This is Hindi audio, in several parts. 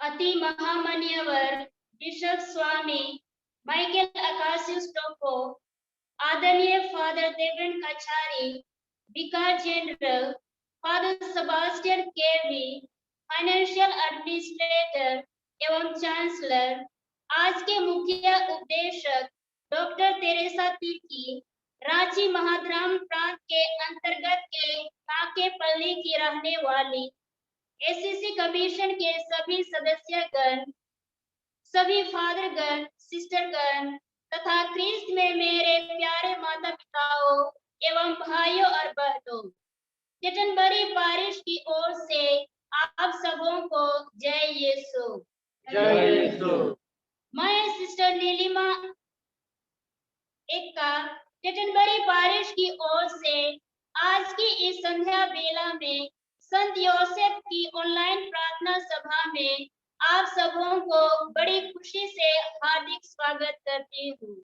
अति महामान्यवर बिशप स्वामी माइकल अकासिस टोपो, आदरणीय फादर देवेंद्र कचारी, विकार जनरल फादर सेबास्टियन केवी, फाइनेंशियल एडमिनिस्ट्रेटर एवं चांसलर, आज के मुख्य उपदेशक डॉक्टर तेरेसा तिर्की, रांची महाग्राम प्रांत के अंतर्गत के काकेपल्ली की रहने वाली एसीसी कमीशन के सभी सदस्यगण, सभी फादरगण, सिस्टरगण तथा क्रिस्त में मेरे प्यारे माता पिताओं एवं भाइयों और बहनों, चटनबरी पारिश की ओर से आप सबों को जय यीशु। जय यीशु। मैं सिस्टर नीलिमा एक्का चटनबरी पारिश की ओर से आज की इस संध्या बेला में संत योसेफ की ऑनलाइन प्रार्थना सभा में आप सबों को बड़ी खुशी से हार्दिक स्वागत करती हूँ।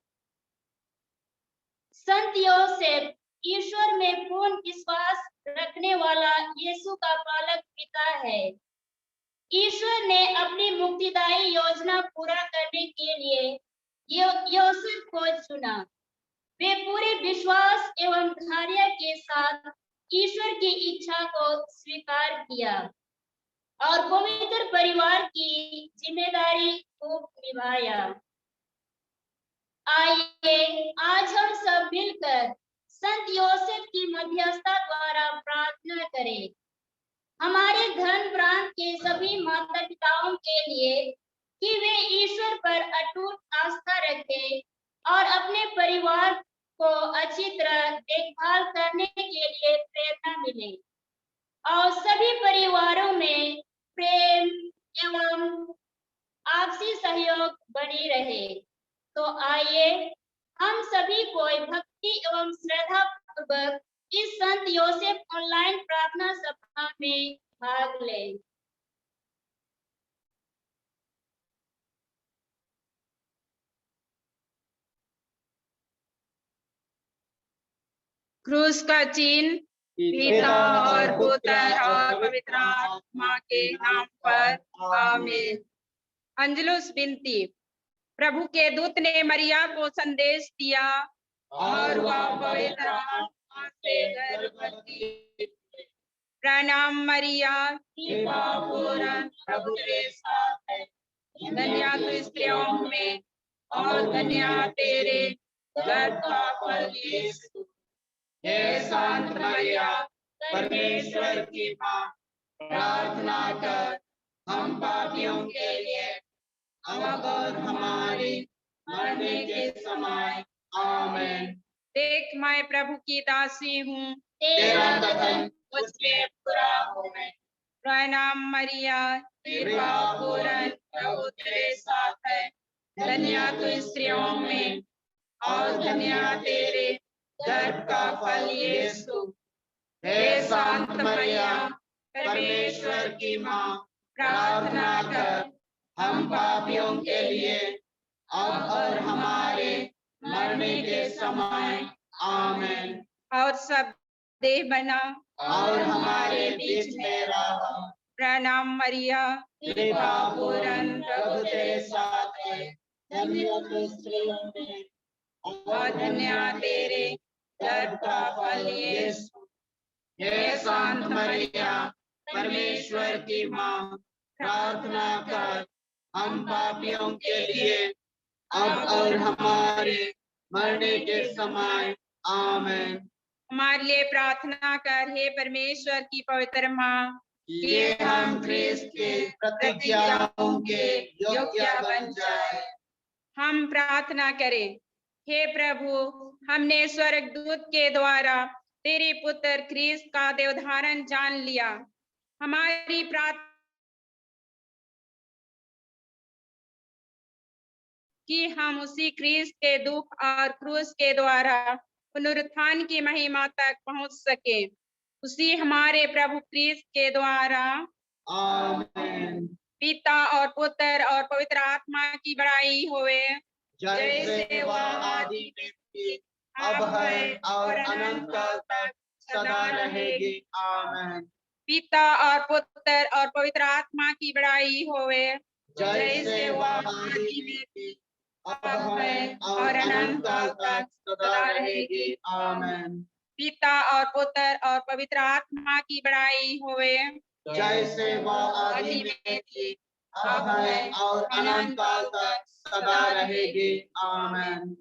संत योसेफ ईश्वर में पूर्ण विश्वास रखने वाला यीशु का पालक पिता है। ईश्वर ने अपनी मुक्तिदायी योजना पूरा करने के लिए योसेफ को चुना। वे पूरे विश्वास एवं धैर्य के साथ ईश्वर की इच्छा को स्वीकार किया और पवित्र परिवार की जिम्मेदारी को निभाया। आइए आज हम सब मिलकर संत योसेफ की मध्यस्थता द्वारा प्रार्थना करें। हमारे धर्म प्रांत के सभी माता पिताओं के लिए कि वे ईश्वर पर अटूट आस्था रखें और अपने परिवार को अच्छी तरह देखभाल करने के लिए प्रेरणा मिले और सभी परिवारों में प्रेम एवं आपसी सहयोग बनी रहे। तो आइए हम सभी को भक्ति एवं श्रद्धा पूर्वक इस संत योसेफ ऑनलाइन प्रार्थना सभा में भाग लें। क्रूस का चिन्ह पिता और पुत्र और पवित्र आत्मा के नाम पर आमीन। अंजलुस विनती। प्रभु के दूत ने मरिया को संदेश दिया और वह पवित्र आत्मा से गर्भवती। प्रणाम मरिया, कृपा पूर्ण प्रभु तेरे साथ है, धन्य तू स्त्रियों में और धन्य तेरे गर्भ का फल यीशु। हे शांत मरिया, परमेश्वर की मां, प्रार्थना कर हम पापियों के लिए अब और हमारी मरने के समय आमीन। देख मैं प्रभु की दासी हूँ, तेरा कथन मुझसे पूरा होवे। प्रणाम मरिया, कृपा पूर्ण प्रभु तेरे साथ है, धन्य तू स्त्रियों में और धन्य तेरे गर्भ का फल यीशु। हे शांत मरिया, परमेश्वर की मां, प्रार्थना कर हम पापियों के लिए अब और हमारे मरने के समय आमीन। और सब देह बना और हमारे बीच में रहा। प्रणाम मरिया, कृपा पूर्ण प्रभु तेरे साथ है, धन्य तू स्त्रियों में और धन्य तेरे गर्भ का फल यीशु। हे शांत मरिया, परमेश्वर की मां, प्रार्थना कर हम पापियों के लिए अब और हमारे मरने के समय आमीन। हमारे लिए प्रार्थना कर हे परमेश्वर की पवित्र मां, कि हम ख्रिस्त के प्रतिज्ञाओं के योग्य बन जाए। हम प्रार्थना करें। हे प्रभु, हमने स्वर्गदूत के द्वारा तेरे पुत्र ख्रिस्त का देवधारण जान लिया। हमारी प्रार्थना कि हम उसी ख्रिस्त के दुख और क्रूस के द्वारा पुनरुत्थान की महिमा तक पहुंच सके। उसी हमारे प्रभु ख्रिस्त के द्वारा आमीन। पिता और पुत्र और पवित्र आत्मा की बड़ाई होवे, जैसे वह आदि में थी, अब है और अनंत काल तक सदा रहेगी आमीन। पिता और पुत्र और पवित्र आत्मा की बड़ाई होवे, जैसे वह आदि में थी, अब है और अनंत काल तक सदा रहेगी। आमीन। पिता और पुत्र और पवित्र आत्मा की बड़ाई होवे, जैसे वह आदि में थी, अब है और अनंत काल तक सदा रहेगी। आमीन।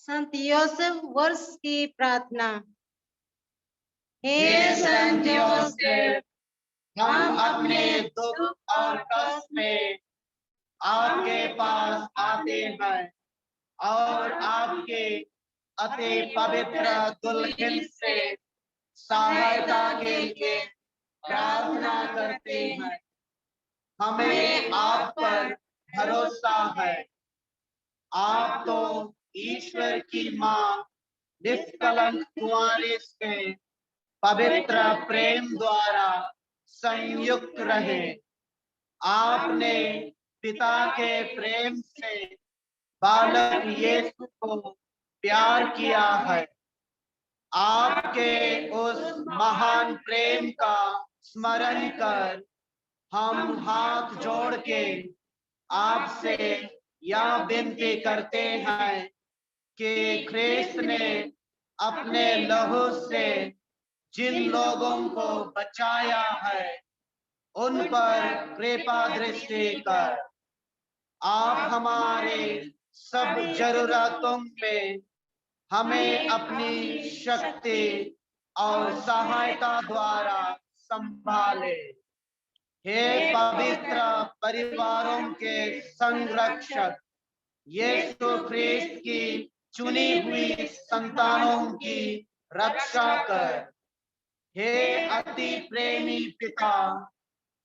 संत योसेफ वर्ष की प्रार्थना। हे संत योसेफ, हम अपने दुख और कष्ट में आपके पास आते हैं और आपके अति पवित्र दुल्हन से सहायता के लिए प्रार्थना करते हैं। हमें आप पर भरोसा है। आप तो ईश्वर की मां निष्कलंक कुंवारी से पवित्र प्रेम द्वारा संयुक्त रहे। आपने पिता के प्रेम से बालक यीशु को प्यार किया है। आपके उस महान प्रेम का स्मरण कर हम हाथ जोड़ के आपसे यह विनती करते हैं कि ख्रिस्त ने अपने लहू से जिन लोगों को बचाया है उन पर कृपा दृष्टि कर। आप हमारे सब जरूरतों में हमें अपनी शक्ति और सहायता द्वारा संभाले। हे पवित्र परिवारों के संरक्षक, यीशु ख्रिस्त की चुनी हुई संतानों की रक्षा कर। हे अति प्रेमी पिता,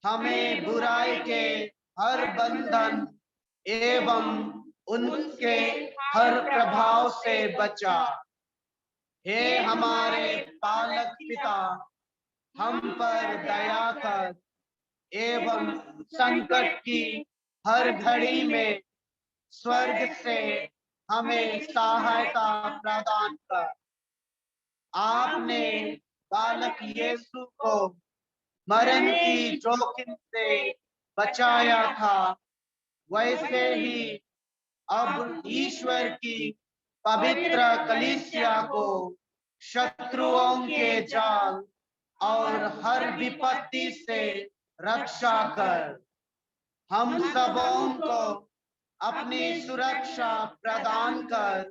हमें बुराई के हर बंधन एवं उनके हर प्रभाव से बचा। हे हमारे पालक पिता, हम पर दया कर एवं संकट की हर घड़ी में स्वर्ग से हमें सहायता प्रदान कर। आपने बालक यीशु को मरण की जोखिम से बचाया था, वैसे ही अब ईश्वर की पवित्र कलीसिया को शत्रुओं के जाल और हर विपत्ति से रक्षा कर। हम सबों को अपनी सुरक्षा प्रदान कर,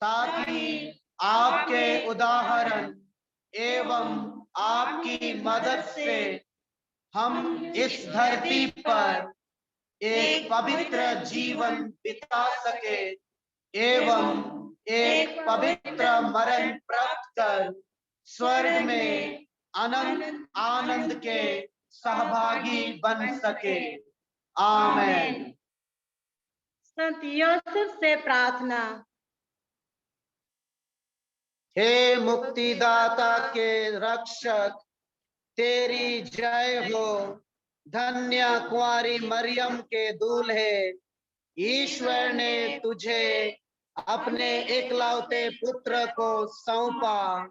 ताकि आपके उदाहरण एवं आपकी मदद से हम इस धरती पर एक पवित्र जीवन बिता सके एवं एक पवित्र मरण प्राप्त कर स्वर्ग में अनंत आनंद के सहभागी बन सके। आमेन। संत यूसुफ से प्रार्थना। हे मुक्तिदाता के रक्षक, तेरी जय हो। धन्य कुंवारी मरियम के दूल्हे, ईश्वर ने तुझे अपने एकलौते पुत्र को सौंपा।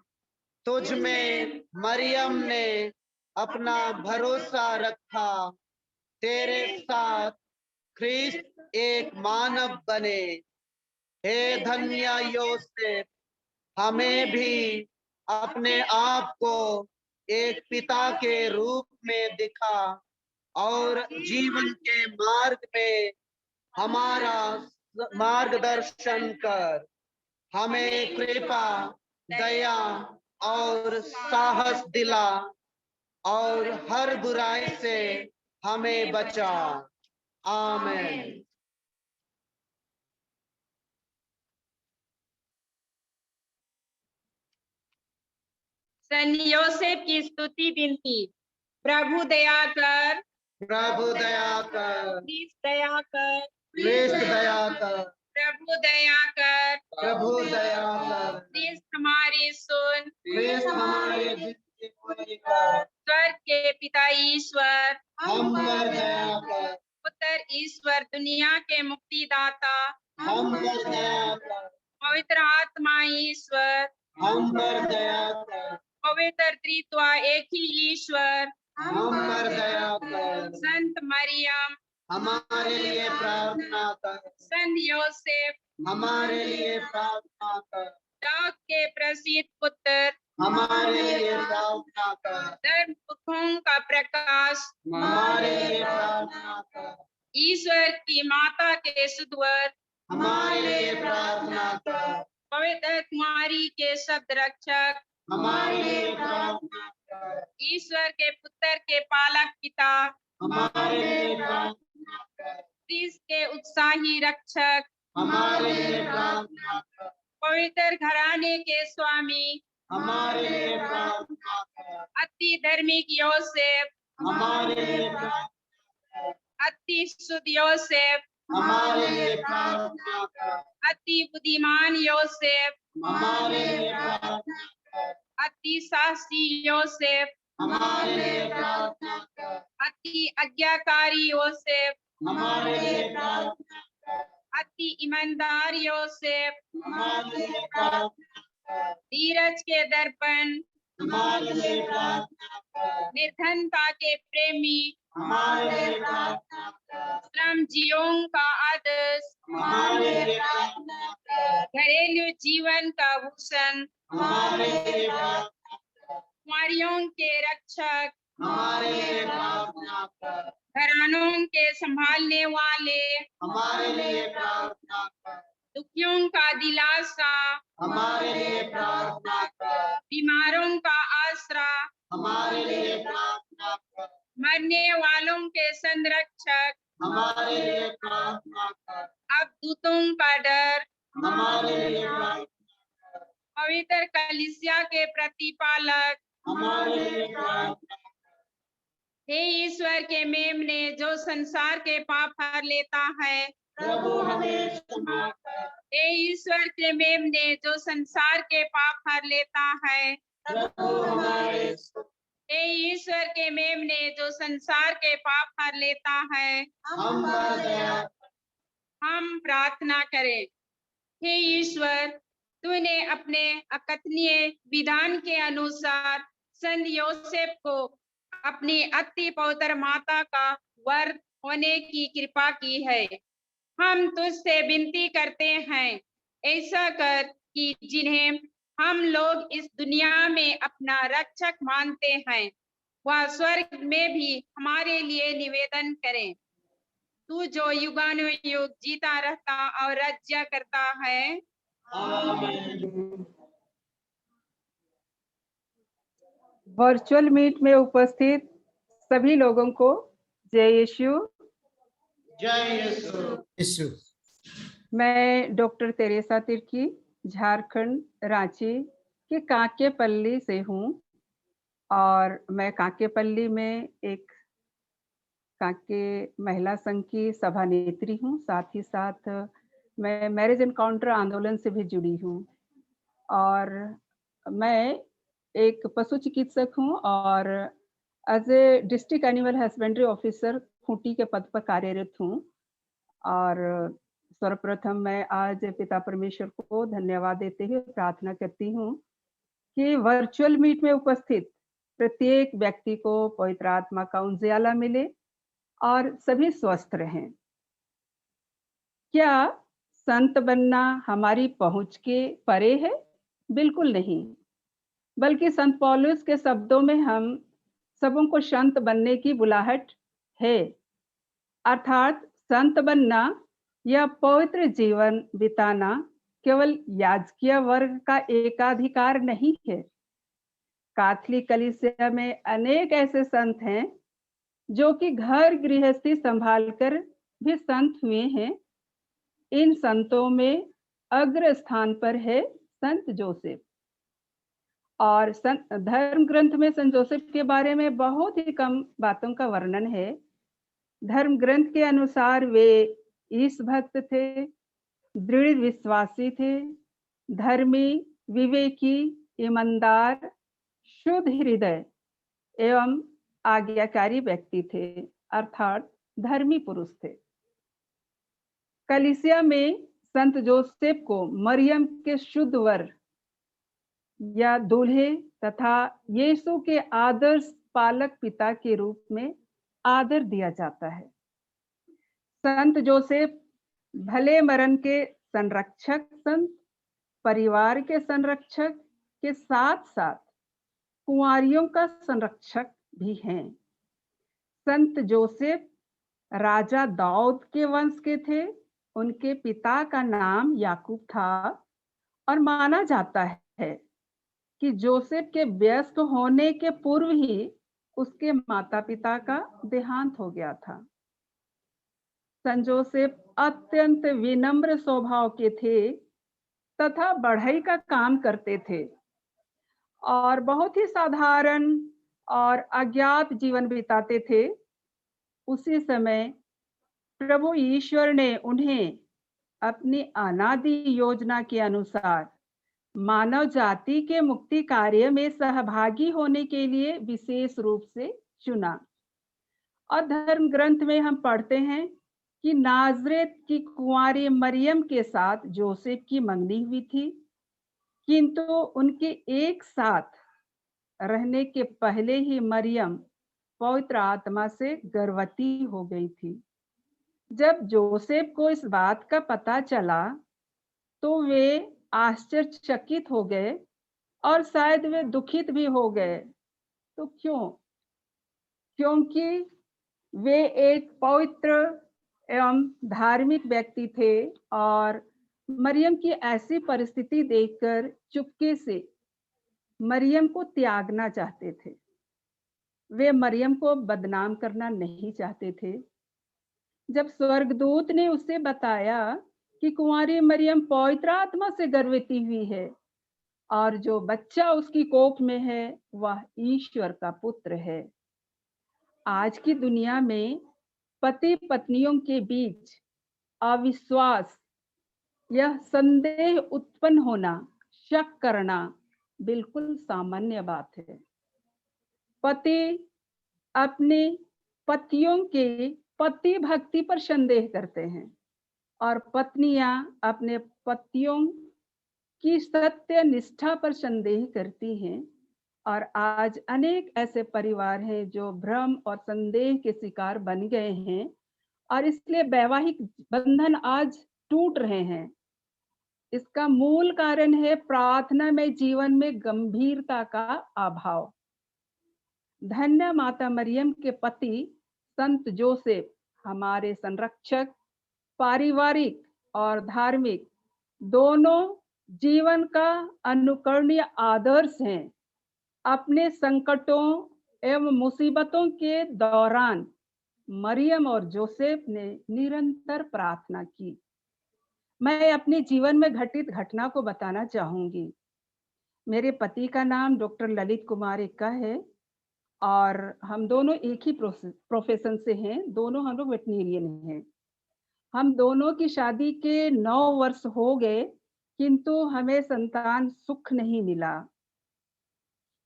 तुझ में मरियम ने अपना भरोसा रखा। तेरे साथ ख्रिस्त एक मानव बने। हे धन्य योसेफ, हमें भी अपने आप को एक पिता के रूप में दिखा और जीवन के मार्ग में हमारा मार्गदर्शन कर। हमें कृपा, दया और साहस दिला और हर बुराई से हमें बचा। आमीन। संत योसेफ की स्तुति विनती। प्रभु दया कर, प्रभु दया कर, ख्रिस्त दया कर, ख्रिस्त दया कर, प्रभु दया कर, प्रभु दया कर, ख्रिस्त हमारी सुन, ख्रिस्त हमारे जिंदगी पूरी कर। स्वर्ग के पिता ईश्वर, हम पर दया कर, पुत्र ईश्वर दुनिया के मुक्तिदाता, हम पर दया कर, पवित्र आत्मा ईश्वर, हम पर दया कर, पवित्र त्रित्व एक ही ईश्वर, हम पर दया कर। संत मरियम हमारे लिए प्रार्थना कर। संत योसेफ हमारे लिए प्रार्थना कर। लोक के प्रसिद्ध पुत्र हमारे लिए प्रार्थना कर। धर्म पुरुषों का प्रकाश हमारे लिए प्रार्थना कर। ईश्वर की माता के सुधवर हमारे लिए प्रार्थना कर। पवित्र कुमारी के शब्द रक्षक हमारे लिए प्रार्थना कर। ईश्वर के पुत्र के पालक पिता हमारे लिए प्रार्थना कर। ख्रिस्त के उत्साही रक्षक हमारे लिए प्रार्थना कर। पवित्र घराने के स्वामी हमारे लिए प्रार्थना कर। अति धार्मिक योसेफ, हमारे लिए प्रार्थना कर। अति शुद्ध योसेफ, हमारे लिए प्रार्थना कर। अति बुद्धिमान योसेफ, हमारे लिए प्रार्थना कर। अति साहसी योसेफ, हमारे लिए प्रार्थना कर। अति आज्ञाकारी योसेफ, हमारे लिए प्रार्थना कर। अति ईमानदार योसेफ, हमारे लिए प्रार्थना कर। धीरज के दर्पण, हमारे लिए प्रार्थना कर। निर्धनता के प्रेमी, हमारे लिए प्रार्थना कर। श्रमजीवियों का आदर्श, हमारे लिए प्रार्थना कर। घरेलू जीवन का भूषण, हमारे लिए प्रार्थना कर। कुंवारियों के रक्षक, हमारे लिए प्रार्थना कर। घरानों के संभालने वाले, हमारे लिए प्रार्थना कर। दुखियों का दिलासा, हमारे लिए प्रार्थना कर। बीमारों का आसरा, हमारे लिए प्रार्थना कर। मरने वालों के संरक्षक, हमारे लिए प्रार्थना कर। अवधूतों का डर, हमारे लिए प्रार्थना कर। पवित्र कलीसिया के प्रतिपालक, हमारे लिए प्रार्थना कर। हे ईश्वर के मेमने जो संसार के पाप हर लेता है, प्रभु हमें क्षमा कर। हे ईश्वर के मेमने जो संसार के पाप हर लेता है, प्रभु हमारे हे ईश्वर के मेमने जो संसार के पाप हर लेता है, हम पर दया कर। हम प्रार्थना करें। हे ईश्वर, तूने अपने अकथनीय विधान के अनुसार संत योसेफ को अपनी अति पवित्र माता का वर होने की कृपा की है। हम तुझसे विनती करते हैं, ऐसा कर कि जिन्हें हम लोग इस दुनिया में अपना रक्षक मानते हैं, वह स्वर्ग में भी हमारे लिए निवेदन करें। तू जो युगानुयुग जीता रहता और राज्य करता है। आमीन। वर्चुअल मीट में उपस्थित सभी लोगों को जय यीशु। जय यीशु। मैं डॉक्टर तेरेसा तिर्की झारखंड रांची के कांकेपल्ली से हूँ और मैं कांकेपल्ली में एक कांके महिला संघ की सभानेत्री हूँ। साथ ही साथ मैं मैरिज एनकाउंटर आंदोलन से भी जुड़ी हूँ और मैं एक पशु चिकित्सक हूँ और as a district animal husbandry officer Khunti के पद पर कार्यरत हूँ। और सर्वप्रथम मैं आज पिता परमेश्वर को धन्यवाद देते हुए प्रार्थना करती हूँ कि वर्चुअल मीट में उपस्थित प्रत्येक व्यक्ति को पवित्र आत्मा का उजियाला मिले और सभी स्वस्थ रहें। क्या संत बनना हमारी पहुंच के परे है? बिल्कुल नहीं, बल्कि संत पौलुस के शब्दों में हम सबों को संत बनने की बुलाहट है। अर्थात संत बनना या पवित्र जीवन बिताना केवल याजकीय वर्ग का एकाधिकार नहीं है। कैथोलिक कलीसिया में अनेक ऐसे संत हैं जो कि घर गृहस्थी संभालकर भी संत हुए हैं। इन संतों में अग्र स्थान पर है संत जोसेफ। और धर्म ग्रंथ में संत जोसेफ के बारे में बहुत ही कम बातों का वर्णन है। धर्म ग्रंथ के अनुसार वे ईश भक्त थे, दृढ़ विश्वासी थे, धर्मी, विवेकी, ईमानदार, शुद्ध हृदय एवं आज्ञाकारी व्यक्ति थे, अर्थात धर्मी पुरुष थे। कलीसिया में संत जोसेफ को मरियम के शुद्ध वर या दूल्हे तथा यीशु के आदर्श पालक पिता के रूप में आदर दिया जाता है। संत जोसेफ भले मरण के संरक्षक संत, परिवार के संरक्षक के साथ साथ कुंवारियों का संरक्षक भी हैं। संत जोसेफ राजा दाऊद के वंश के थे। उनके पिता का नाम याकूब था और माना जाता है कि जोसेफ के वयस्क होने के पूर्व ही उसके माता पिता का देहांत हो गया था। संत जोसेफ अत्यंत विनम्र स्वभाव के थे तथा बढ़ई का काम करते थे और बहुत ही साधारण और अज्ञात जीवन बिताते थे। उसी समय प्रभु ईश्वर ने उन्हें अपनी अनादि योजना के अनुसार मानव जाति के मुक्ति कार्य में सहभागी होने के लिए विशेष रूप से चुना। और धर्म ग्रंथ में हम पढ़ते हैं कि नाजरेत की कुंवारी मरियम के साथ जोसेफ की मंगनी हुई थी, किंतु उनके एक साथ रहने के पहले ही मरियम पवित्र आत्मा से गर्भवती हो गई थी। जब जोसेफ को इस बात का पता चला तो वे आश्चर्यचकित हो गए और शायद वे दुखित भी हो गए। तो क्यों? क्योंकि वे एक पवित्र एवं धार्मिक व्यक्ति थे और मरियम की ऐसी परिस्थिति देखकर चुपके से मरियम को त्यागना चाहते थे। वे मरियम को बदनाम करना नहीं चाहते थे। जब स्वर्गदूत ने उसे बताया कि कुंवारी मरियम पवित्र आत्मा से गर्भवती हुई है और जो बच्चा उसकी कोख में है वह ईश्वर का पुत्र है। आज की दुनिया में पति पत्नियों के बीच अविश्वास, यह संदेह उत्पन्न होना, शक करना बिल्कुल सामान्य बात है। पति अपने पतियों के पति भक्ति पर संदेह करते हैं और पत्नियां अपने पतियों की सत्य निष्ठा पर संदेह करती हैं। और आज अनेक ऐसे परिवार हैं जो भ्रम और संदेह के शिकार बन गए हैं और इसलिए वैवाहिक बंधन आज टूट रहे हैं। इसका मूल कारण है प्रार्थना में जीवन में गंभीरता का अभाव। धन्य माता मरियम के पति संत जोसेफ हमारे संरक्षक, पारिवारिक और धार्मिक दोनों जीवन का अनुकरणीय आदर्श हैं। अपने संकटों एवं मुसीबतों के दौरान मरियम और जोसेफ ने निरंतर प्रार्थना की। मैं अपने जीवन में घटित घटना को बताना चाहूंगी। मेरे पति का नाम डॉक्टर ललित कुमार एक्का है और हम दोनों एक ही प्रोफेशन से हैं। दोनों हम लोग वेटनेरियन हैं। हम दोनों की शादी के 9 वर्ष हो गए, किंतु हमें संतान सुख नहीं मिला।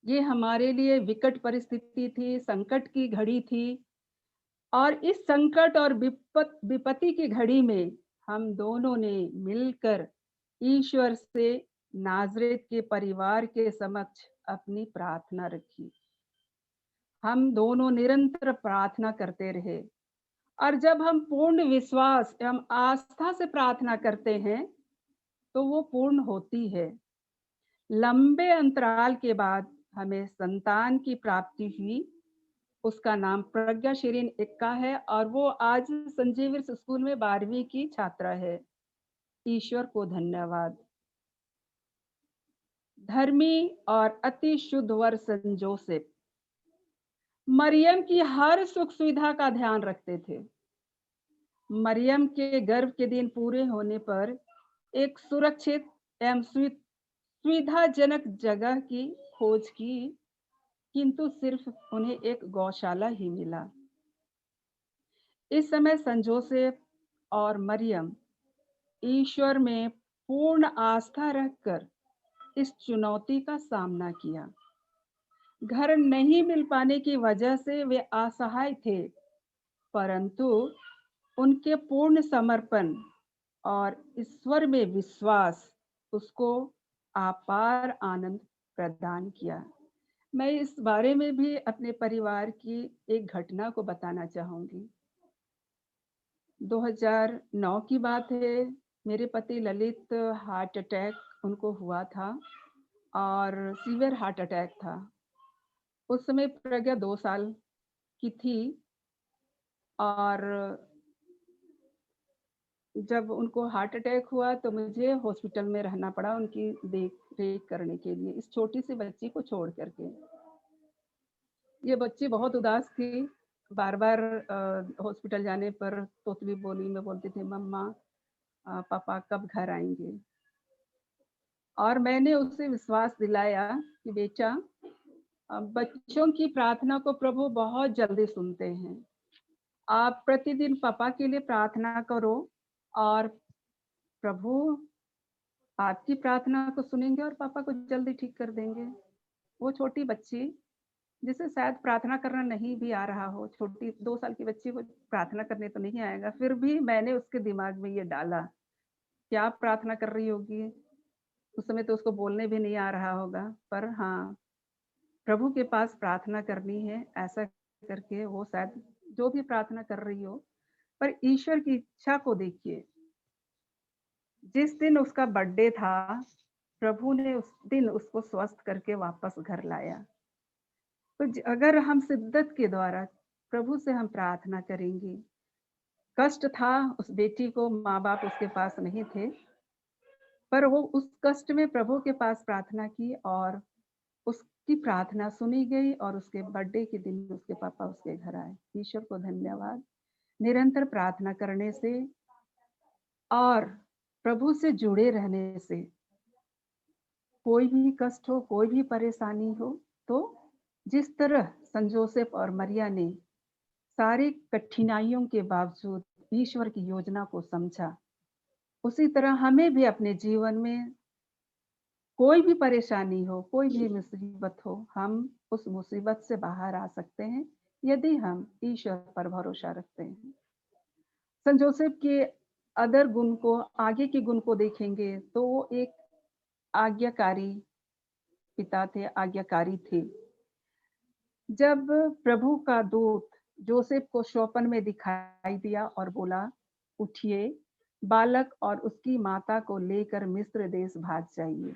ये हमारे लिए विकट परिस्थिति थी, संकट की घड़ी थी। और इस संकट और विपत्ति की घड़ी में हम दोनों ने मिलकर ईश्वर से नाजरेत के परिवार के समक्ष अपनी प्रार्थना रखी। हम दोनों निरंतर प्रार्थना करते रहे और जब हम पूर्ण विश्वास एवं आस्था से प्रार्थना करते हैं तो वो पूर्ण होती है। लंबे अंतराल के बाद हमें संतान की प्राप्ति हुई। उसका नाम प्रज्ञा शिरीन एक्का है और वो आज संजीव स्कूल में 12वीं की छात्रा है। ईश्वर को धन्यवाद। धर्मी और अति शुद्ध वर संत जोसेफ मरियम की हर सुख सुविधा का ध्यान रखते थे। मरियम के गर्भ के दिन पूरे होने पर एक सुरक्षित एवं सुविधाजनक जगह की खोज की, किंतु सिर्फ उन्हें एक गौशाला ही मिला। इस समय संत जोसेफ और मरियम ईश्वर में पूर्ण आस्था रखकर इस चुनौती का सामना किया। घर नहीं मिल पाने की वजह से वे असहाय थे, परंतु उनके पूर्ण समर्पण और ईश्वर में विश्वास उसको अपार आनंद प्रदान किया। मैं इस बारे में भी अपने परिवार की एक घटना को बताना चाहूंगी। 2009 की बात है। मेरे पति ललित हार्ट अटैक उनको हुआ था और सीवियर हार्ट अटैक था। उस समय प्रज्ञा 2 साल की थी और जब उनको हार्ट अटैक हुआ तो मुझे हॉस्पिटल में रहना पड़ा उनकी देख रेख करने के लिए, इस छोटी सी बच्ची को छोड़ करके। ये बच्ची बहुत उदास थी। बार बार हॉस्पिटल जाने पर तोतली बोली में बोलती थी, मम्मा पापा कब घर आएंगे। और मैंने उसे विश्वास दिलाया कि बेटा, बच्चों की प्रार्थना को प्रभु बहुत जल्दी सुनते हैं। आप प्रतिदिन पापा के लिए प्रार्थना करो और प्रभु आपकी प्रार्थना को सुनेंगे और पापा को जल्दी ठीक कर देंगे। वो छोटी बच्ची जिसे शायद प्रार्थना करना नहीं भी आ रहा हो, छोटी 2 साल की बच्ची को प्रार्थना करने तो नहीं आएगा, फिर भी मैंने उसके दिमाग में ये डाला, क्या प्रार्थना कर रही होगी। उस समय तो उसको बोलने भी नहीं आ रहा होगा, पर हाँ, प्रभु के पास प्रार्थना करनी है, ऐसा करके वो शायद जो भी प्रार्थना कर रही हो, पर ईश्वर की इच्छा को देखिए। जिस दिन उसका बर्थडे था, प्रभु ने उस दिन उसको स्वस्थ करके वापस घर लाया। तो अगर हम शिद्दत के द्वारा प्रभु से हम प्रार्थना करेंगे, कष्ट था उस बेटी को, माँ बाप उसके पास नहीं थे, पर वो उस कष्ट में प्रभु के पास प्रार्थना की और उसकी प्रार्थना सुनी गई और उसके बर्थडे के दिन उसके पापा उसके घर आए। ईश्वर को धन्यवाद। निरंतर प्रार्थना करने से और प्रभु से जुड़े रहने से, कोई भी कष्ट हो, कोई भी परेशानी हो, तो जिस तरह संत जोसेफ और मरिया ने सारी कठिनाइयों के बावजूद ईश्वर की योजना को समझा, उसी तरह हमें भी अपने जीवन में कोई भी परेशानी हो, कोई भी मुसीबत हो, हम उस मुसीबत से बाहर आ सकते हैं यदि हम ईश्वर पर भरोसा रखते हैं। संत जोसेफ के अदर गुण को, आगे के गुण को देखेंगे तो वो एक आज्ञाकारी पिता थे, आज्ञाकारी थे। जब प्रभु का दूत जोसेफ को स्वप्न में दिखाई दिया और बोला, उठिए, बालक और उसकी माता को लेकर मिस्र देश भाग जाइए,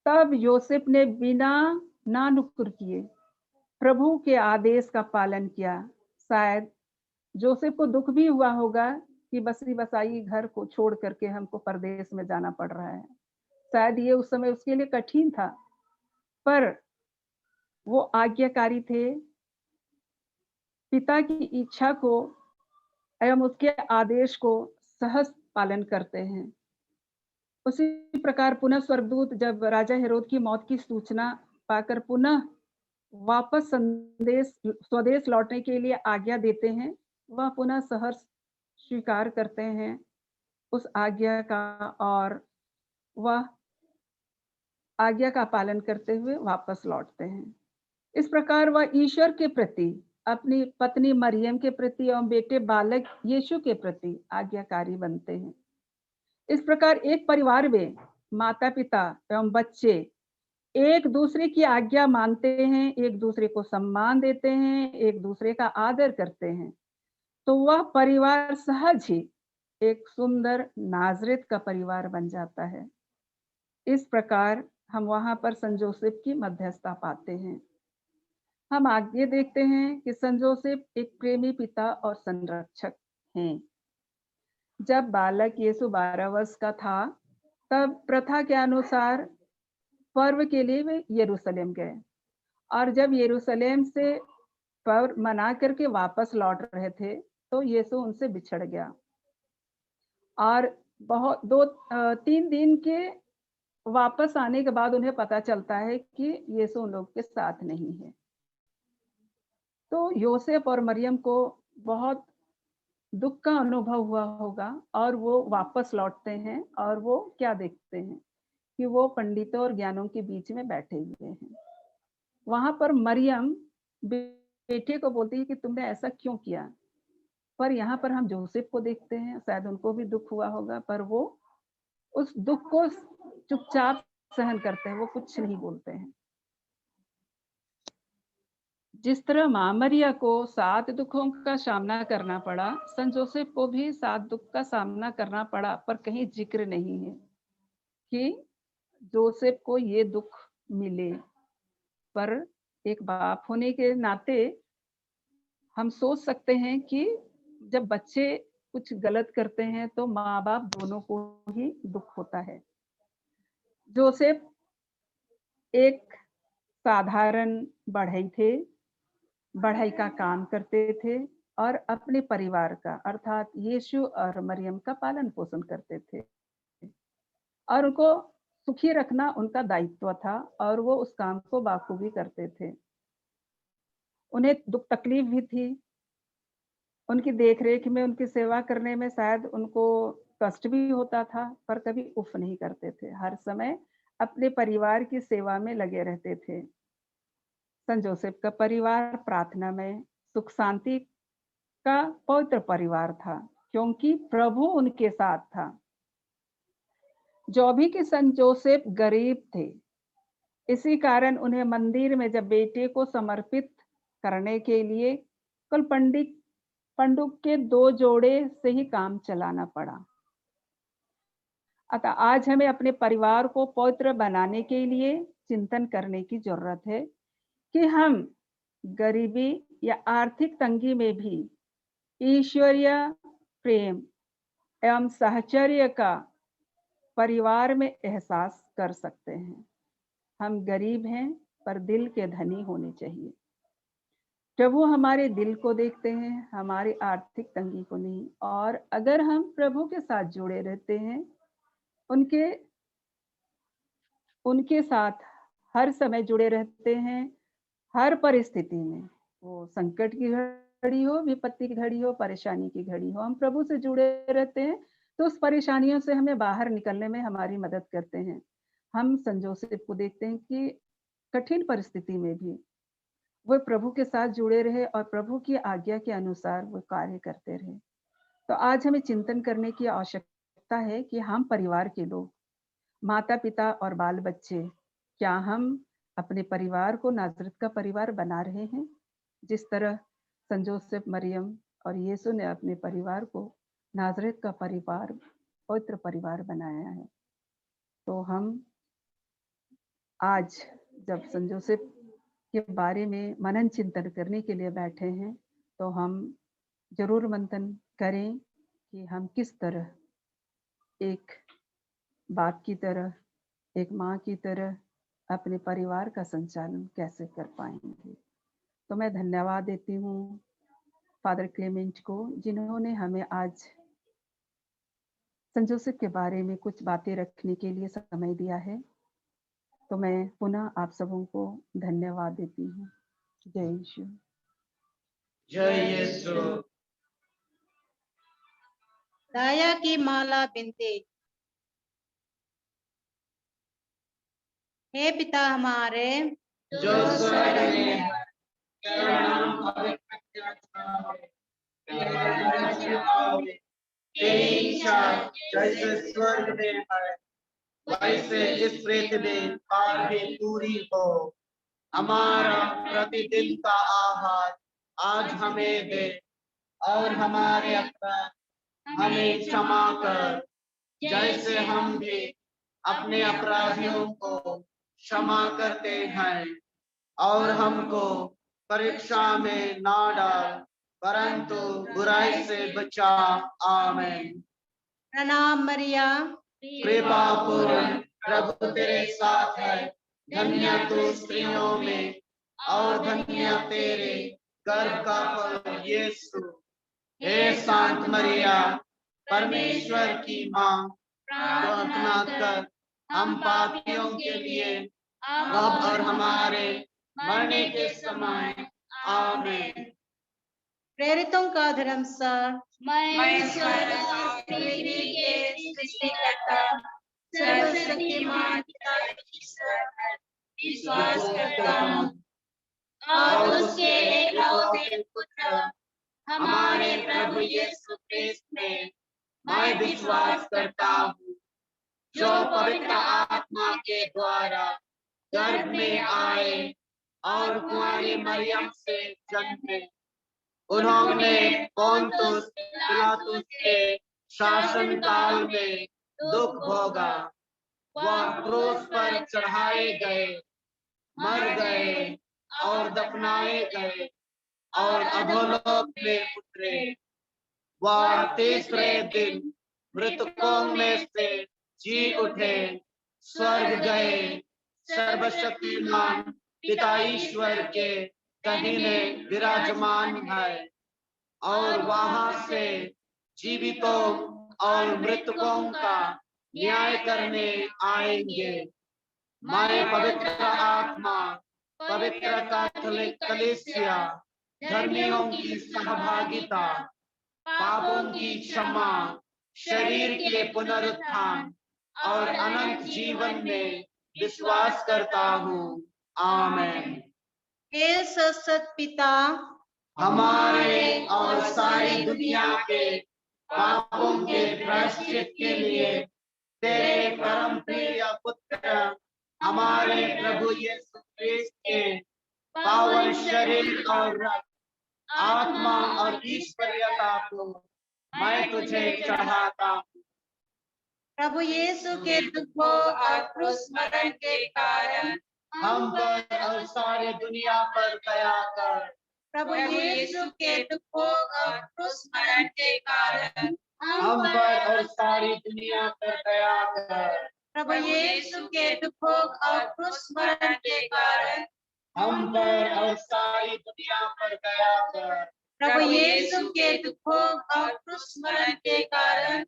तब योसेफ ने बिना नानुकुर किए प्रभु के आदेश का पालन किया। शायद जोसेफ को दुख भी हुआ होगा कि बसी बसाई घर को छोड़ करके हमको परदेश में जाना पड़ रहा है। शायद ये उस समय उसके लिए कठिन था, पर वो आज्ञाकारी थे, पिता की इच्छा को एवं उसके आदेश को सहज पालन करते हैं। उसी प्रकार पुनः स्वर्गदूत जब राजा हेरोद की मौत की सूचना पाकर पुनः वापस स्वदेश लौटने के लिए आज्ञा देते हैं, वह पुनः सहर्ष स्वीकार करते हैं उस आज्ञा का और वह आज्ञा का पालन करते हुए वापस लौटते हैं। इस प्रकार वह ईश्वर के प्रति, अपनी पत्नी मरियम के प्रति एवं बेटे बालक यीशु के प्रति आज्ञाकारी बनते हैं। इस प्रकार एक परिवार में माता पिता एवं बच्चे एक दूसरे की आज्ञा मानते हैं, एक दूसरे को सम्मान देते हैं, एक दूसरे का आदर करते हैं, तो वह परिवार सहज ही एक सुंदर नाजरेत का परिवार बन जाता है। इस प्रकार हम वहां पर संत जोसेफ की मध्यस्थता पाते हैं। हम आगे देखते हैं कि संत जोसेफ एक प्रेमी पिता और संरक्षक हैं। जब बालक यीशु 12 वर्ष का था, तब प्रथा के अनुसार पर्व के लिए वे यरूशलेम गए और जब यरूशलेम से पर्व मना करके वापस लौट रहे थे तो यीशु उनसे बिछड़ गया और 3 दिन के वापस आने के बाद उन्हें पता चलता है कि यीशु उन लोग के साथ नहीं है। तो योसेफ और मरियम को बहुत दुख का अनुभव हुआ होगा और वो वापस लौटते हैं और वो क्या देखते हैं कि वो पंडितों और ज्ञानों के बीच में बैठे हुए हैं। वहां पर मरियम बेटे को बोलती है कि तुमने ऐसा क्यों किया, पर यहाँ पर हम जोसेफ को देखते हैं, शायद उनको भी दुख हुआ होगा, पर वो उस दुख को चुपचाप सहन करते हैं, वो कुछ नहीं बोलते हैं। जिस तरह माँ मरिया को 7 दुखों का सामना करना पड़ा, संत जोसेफ को भी 7 दुख का सामना करना पड़ा, पर कहीं जिक्र नहीं है कि जोसेफ को ये दुख मिले। पर एक बाप होने के नाते हम सोच सकते हैं कि जब बच्चे कुछ गलत करते हैं तो माँ बाप दोनों को ही दुख होता है। जोसेफ एक साधारण बढ़ई थे, बढ़ई का काम करते थे और अपने परिवार का अर्थात यीशु और मरियम का पालन पोषण करते थे। और उनको सुखी रखना उनका दायित्व था और वो उस काम को बाखूबी करते थे। उन्हें दुख तकलीफ भी थी, उनकी देखरेख में, उनकी सेवा करने में शायद उनको कष्ट भी होता था, पर कभी उफ नहीं करते थे। हर समय अपने परिवार की सेवा में लगे रहते थे। संत जोसेफ का परिवार प्रार्थना में सुख शांति का पवित्र परिवार था, क्योंकि प्रभु उनके साथ था। जो भी कि संत जोसेफ गरीब थे, इसी कारण उन्हें मंदिर में जब बेटे को समर्पित करने के लिए कुल पंडुक के 2 जोड़े से ही काम चलाना पड़ा। अतः आज हमें अपने परिवार को पवित्र बनाने के लिए चिंतन करने की जरूरत है कि हम गरीबी या आर्थिक तंगी में भी ईश्वरीय प्रेम एवं साहचर्य का परिवार में एहसास कर सकते हैं। हम गरीब हैं पर दिल के धनी होने चाहिए। प्रभु हमारे दिल को देखते हैं, हमारी आर्थिक तंगी को नहीं। और अगर हम प्रभु के साथ जुड़े रहते हैं, उनके साथ हर समय जुड़े रहते हैं, हर परिस्थिति में, वो संकट की घड़ी हो, विपत्ति की घड़ी हो, परेशानी की घड़ी हो, हम प्रभु से जुड़े रहते हैं तो उस परेशानियों से हमें बाहर निकलने में हमारी मदद करते हैं। हम संत जोसेफ को देखते हैं कि कठिन परिस्थिति में भी वो प्रभु के साथ जुड़े रहे और प्रभु की आज्ञा के अनुसार वो कार्य करते रहे। तो आज हमें चिंतन करने की आवश्यकता है कि हम परिवार के लोग, माता पिता और बाल बच्चे, क्या हम अपने परिवार को नाजरत का परिवार बना रहे हैं, जिस तरह संत जोसेफ, मरियम और यीशु ने अपने परिवार को नाजरत का परिवार, पवित्र परिवार बनाया है। तो हम आज जब संत जोसेफ के बारे में मनन चिंतन करने के लिए बैठे हैं, तो हम जरूर मंथन करें कि हम किस तरह एक बाप की तरह, एक माँ की तरह अपने परिवार का संचालन कैसे कर पाएंगे। तो मैं धन्यवाद देती हूँ फादर क्लेमेंट को, जिन्होंने हमें आज संत जोसेफ के बारे में कुछ बातें रखने के लिए समय दिया है। तो मैं पुनः आप सबों को धन्यवाद देती हूँ। जय यीशु। जय यीशु। दया की माला बिनती। हे पिता हमारे जो स्वर्ग में है, तेरा नाम पवित्र हो, तेरा राज्य आवे, तेरी इच्छा जैसे स्वर्ग में है वैसे इस पृथ्वी में आज भी पूरी हो। हमारा प्रतिदिन का आहार आज हमें दे और हमारे अपराध हमें क्षमा कर, जैसे हम भी अपने अपराधियों को क्षमा करते हैं, और हमको परीक्षा में ना डाल, परंतु बुराई से बचा। आमीन। प्रणाम मरिया, कृपा पूर्ण प्रभु तेरे साथ है, धन्य तू स्त्रियों में और धन्य तेरे गर्भ का फल यीशु। हे शांत मरिया, परमेश्वर की माँ, प्रार्थना कर हम पापियों के लिए अब और हमारे मरने के समय। आमीन। प्रेरितों का धर्मसार। मैं स्वर्ग और पृथ्वी के सृष्टिकर्ता सर्वशक्तिमान पिता ईश्वर पर विश्वास करता हूँ और उसके एकलौते पुत्र हमारे प्रभु यीशु क्रिस्त में मैं विश्वास करता हूँ, जो पवित्र आत्मा के द्वारा गर्भ में आए और कुंवारी मरियम से जन्मे। उन्होंने पोंतुस पिलातुस के शासन काल में दुख भोगा, वह क्रूस पर चढ़ाए गए, मर गए और दफनाए गए और अधोलोक में उतरे। वह तीसरे दिन मृतकों में से जी उठे, स्वर्ग गए, सर्वशक्तिमान पिता ईश्वर के दाहिने विराजमान है, और वहां से जीवितों और मृतकों का न्याय करने आएंगे। मैं पवित्र आत्मा, पवित्र कैथोलिक कलीसिया, धर्मियों की सहभागिता, पापों की क्षमा, शरीर के पुनरुत्थान और अनंत जीवन में विश्वास करता हूँ। आमेन। हे सत पिता, हमारे और सारी दुनिया के पापों के प्रायश्चित के लिए तेरे परम प्रिय पुत्र हमारे प्रभु यीशु क्रिस्त के पावन शरीर और रक्त, आत्मा और ईश्वरीयता को मैं तुझे चढ़ाता हूँ। प्रभु यीशु के दुखों और क्रूस मरण के कारण हम पर और सारी दुनिया पर दया कर। प्रभु यीशु के दुखों और क्रूस मरण के कारण हम पर और सारी दुनिया पर दया कर। प्रभु यीशु के दुखों और क्रूस मरण के कारण हम पर और सारी दुनिया पर दया कर। प्रभु यीशु के दुखों और क्रूस मरण के कारण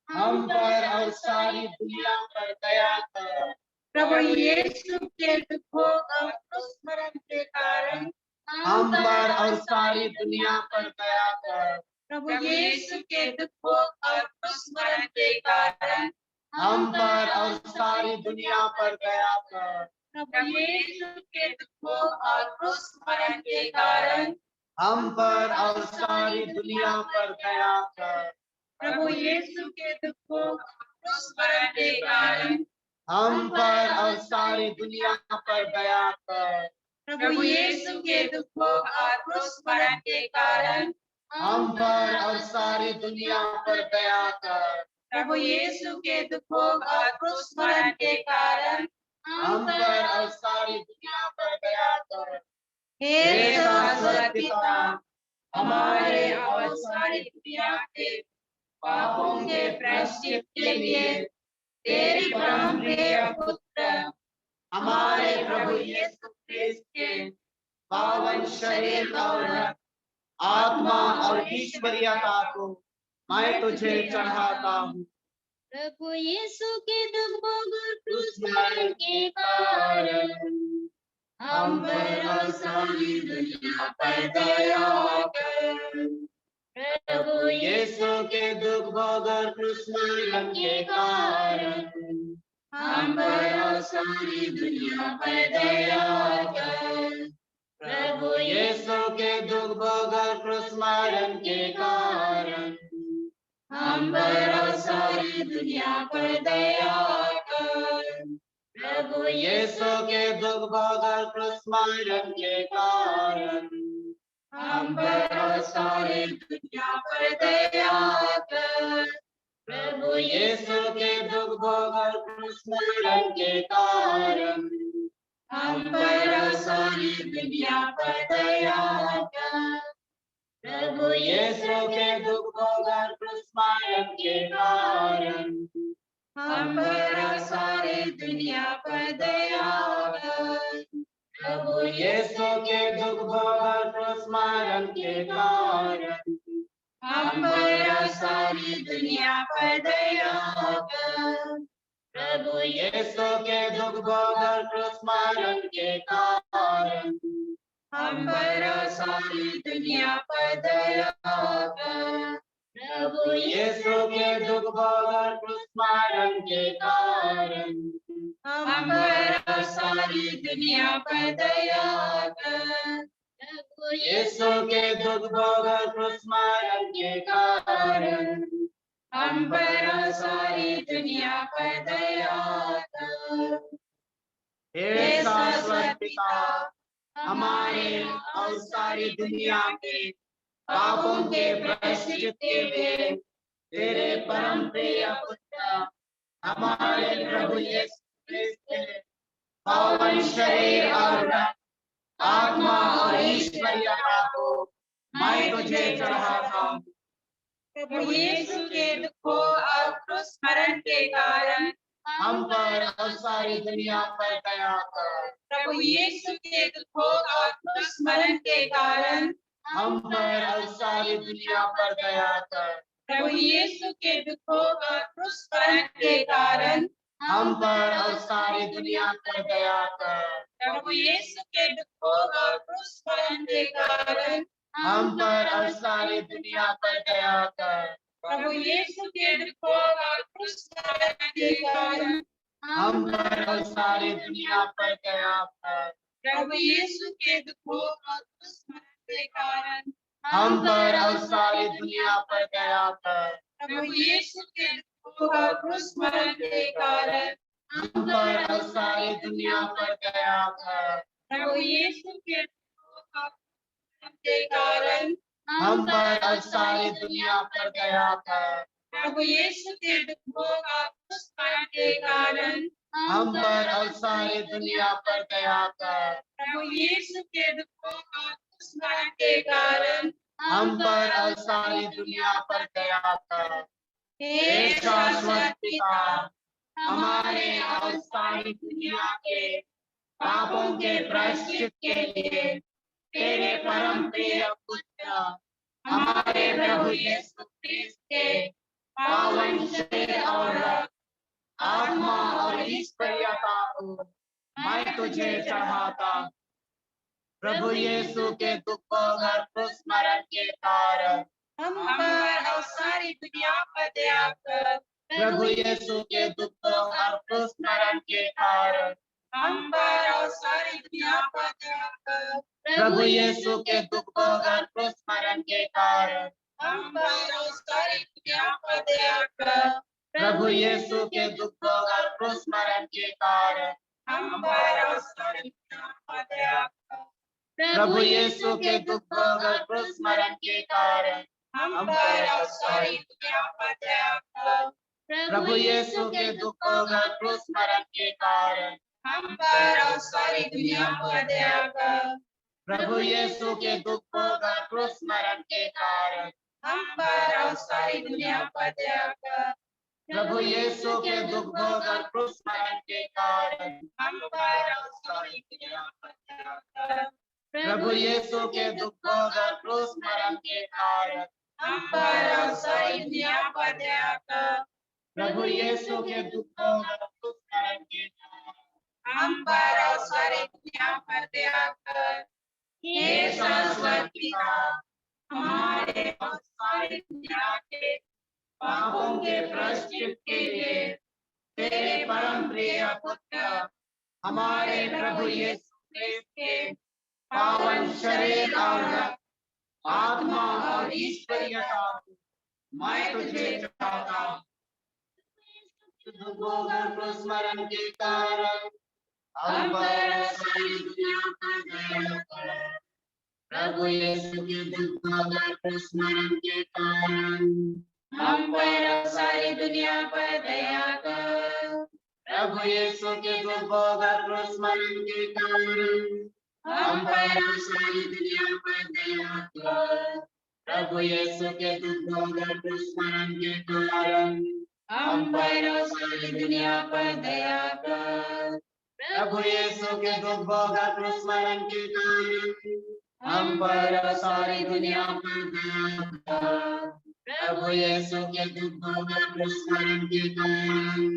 हम पर और सारी दुनिया पर दया कर। प्रभु यीशु के दुखों और क्रूस मरण के कारण हम पर और सारी दुनिया पर दया कर। प्रभु यीशु के दुखों और क्रूस मरण के कारण हम पर और सारी दुनिया पर दया कर। प्रभु यीशु के दुखों और क्रूस मरण के कारण हम पर और सारी दुनिया पर दया कर। प्रभु यीशु के दुखों और क्रूस मरण के कारण हम पर और सारी दुनिया पर दया कर। प्रभु यीशु के दुखों और क्रूस मरण के कारण हम पर और सारी दुनिया पर दया कर। प्रभु यीशु के दुखों और क्रूस मरण के कारण हम पर और सारी दुनिया पर दया कर। हे शाश्वत पिता, हमारे और सारी दुनिया के पापों के प्रायश्चित के लिए तेरे परम प्रिय पुत्र हमारे प्रभु यीशु क्रिस्त के पावन शरीर और रक्त, आत्मा और ईश्वरीयता को मैं तुझे चढ़ाता हूँ। प्रभु यीशु के दुखों और क्रूस मरण के कारण हम पर और सारी दुनिया पर दया कर। प्रभु यीशु के दुख भोग और क्रूस मरण के कारण हम पर और सारी दुनिया पर दया कर। प्रभु यीशु के दुख भोग और क्रूस मरण के कारण हम पर और सारी दुनिया पर दया कर। प्रभु यीशु के दुख भोग और क्रूस मरण के कारण हम पर और सारी दुनिया पर दया कर। प्रभु यीशु के दुख भोग और क्रूस मरण के कारण हम पर और सारी दुनिया पर दया कर। प्रभु यीशु के दुख भोग और क्रूस मरण के कारण हम पर और सारी दुनिया पर दया कर। प्रभु यीशु के दुख भोग और क्रूस मरण के कारण हम पर और सारी दुनिया पर दया कर। प्रभु यीशु के दुख भोग और क्रूस मरण के कारण हम पर और सारी दुनिया पर दया कर। प्रभु यीशु के दुख भोग और क्रूस मरण के कारण हम पर और सारी दुनिया पर दया कर। प्रभु यीशु के दुख भोग और क्रूस मरण के कारण हम पर और सारी दुनिया पर दया कर। हे शाश्वत पिता, हमारे और सारी दुनिया के पापों के प्रायश्चित के लिए तेरे परम प्रिय पुत्र हमारे प्रभु यीशु क्रिस्त के पावन शरीर और रक्त, आत्मा और ईश्वरीयता को मैं तुझे चढ़ाता हूँ। प्रभु यीशु के दुखों और क्रूस मरण के कारण हम पर और सारी दुनिया पर दया कर। प्रभु यीशु के दुखों और क्रूस मरण के कारण हम पर और सारी दुनिया पर दया कर। प्रभु प्रभु यीशु के दुखों और क्रूस मरण के कारण हम पर और सारी दुनिया पर दया कर। प्रभु यीशु के दुखों और क्रूस मरण के कारण हम पर और सारी दुनिया पर दया कर। प्रभु यीशु के दुखों और क्रूस मरण के कारण हम पर और सारी दुनिया पर दया कर। प्रभु यीशु के दुखों और क्रूस मरण के कारण हम पर और सारी दुनिया पर दया कर। प्रभु यीशु के दुखों और क्रूस मरण के कारण हम पर और सारी दुनिया पर दया कर। प्रभु यीशु के दुखों और क्रूस मरण के कारण हम पर और सारी दुनिया पर दया कर। प्रभु यीशु के दुखों और क्रूस मरण के कारण हम पर और सारी दुनिया पर दया कर। प्रभु यीशु के दुखों और क्रूस मरण के कारण हम पर और सारी दुनिया पर दया कर। हे शाश्वत पिता, हमारे और सारी दुनिया के पापों के प्रायश्चित के लिए तेरे परम प्रिय पुत्र हमारे प्रभु यीशु क्रिस्त के पावन शरीर और रक्त, आत्मा और ईश्वरीयता को मैं तुझे चढ़ाता। प्रभु यीशु के दुखों और क्रूस मरण के कारण हम पर और सारी दुनिया पर दया कर। प्रभु यीशु के दुखों और क्रूस मरण के कारण हम पर और सारी दुनिया पर दया कर। प्रभु यीशु के दुखों और क्रूस मरण के कारण हम पर और सारी दुनिया पर दया कर। प्रभु यीशु के दुखों और क्रूस मरण के कारण हम पर और सारी दुनिया पर दया कर। प्रभु यीशु के दुखों और क्रूस मरण के कारण हम पर और सारी दुनिया पर दया कर। प्रभु यीशु के दुखों और क्रूस मरण के कारण हम पर और सारी दुनिया पर दया कर। प्रभु यीशु के दुखों और क्रूस मरण के कारण हम पर और सारी दुनिया पर दया कर। प्रभु यीशु के दुखों और क्रूस मरण के कारण हम पर और सारी दुनिया पर दया कर। प्रभु यीशु के दुखों और क्रूस मरण के कारण हम पर और सारी दुनिया पर दया कर। प्रभु यीशु के दुखों और क्रूस मरण के कारण हम पर और सारी दुनिया पर दया कर। हे शाश्वत पिता, हमारे और सारी दुनिया के पापों के प्रायश्चित के लिए तेरे परम प्रिय पुत्र हमारे प्रभु यीशु क्रिस्त के पावन शरीर और रक्त, आत्मा और ईश्वरीयता को मैं तुझे चढ़ाता। दुखों और क्रूस मरण के कारण हम पर और सारी दुनिया पर दया कर। प्रभु यीशु के दुखों और क्रूस मरण के कारण हम पर और सारी दुनिया पर दया कर। प्रभु यीशु के दुखों और क्रूस मरण के कारण हम पर और सारी दुनिया पर दया कर। प्रभु यीशु के दुखों और क्रूस मरण के कारण हम पर और सारी दुनिया पर दया कर। प्रभु यीशु के दुखों और क्रूस मरण के कारण हम पर और सारी दुनिया पर दया कर। प्रभु यीशु के दुखों और क्रूस मरण के कारण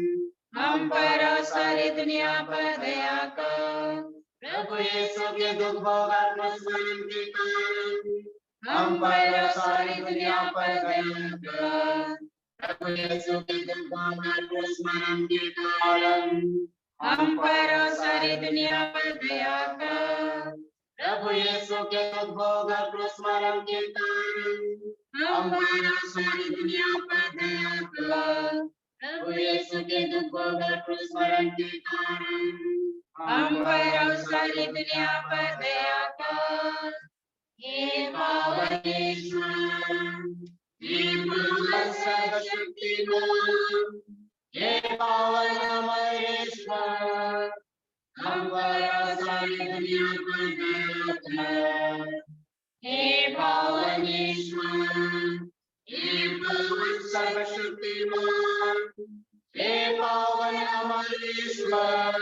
हम पर और सारी दुनिया पर दया कर। प्रभु यीशु के दुखों और क्रूस मरण के कारण हम पर और सारी दुनिया पर दया कर। प्रभु यीशु के दुखों और क्रूस मरण के कारण हम पर और सारी दुनिया पर दया कर। प्रभु यीशु के दुखों और क्रूस मरण के कारण हम पर और सारी दुनिया पर दया कर। प्रभु यीशु के दुखों और क्रूस मरण के कारण हम पर और सारी दुनिया पर दया कर। हे पावन ईश्वर, हे पावन सर्वशक्तिमान, हे पावन अमरेश्वर, हम पर और सारी दुनिया पर दया कर। हे पावन ईश्वर, हे पावन सर्वशक्तिमान, हे पावन अमरेश्वर,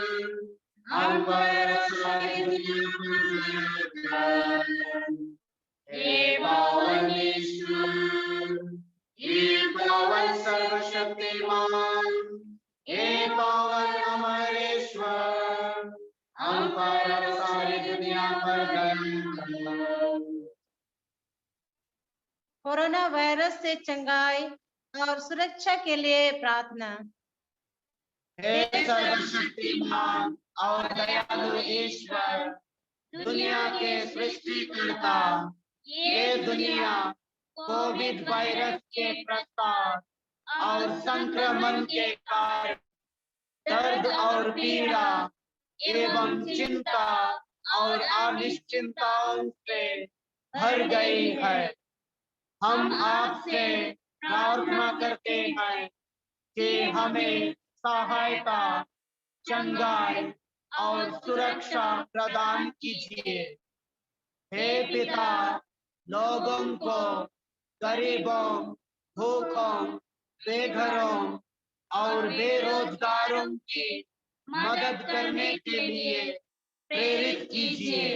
हम पर और सारी दुनिया पर दया कर। हे पावन ईश्वर, हे शक्तिमान, हे पावन अमरेश्वर, हम पर और सारी दुनिया पर दया करो। कोरोना वायरस से चंगाई और सुरक्षा के लिए प्रार्थना। हे सर्वशक्तिमान और दयालु ईश्वर, दुनिया के सृष्टिकर्ता, ये दुनिया कोविड वायरस के प्रसार और संक्रमण के कारण दर्द और पीड़ा एवं चिंता और अनिश्चितताओं से भर गई है। हम आपसे प्रार्थना करते हैं कि हमें सहायता, चंगाई और सुरक्षा प्रदान कीजिए। हे पिता, लोगों को, गरीबों, भूखों, बेघरों और बेरोजगारों की मदद करने के लिए प्रेरित कीजिए।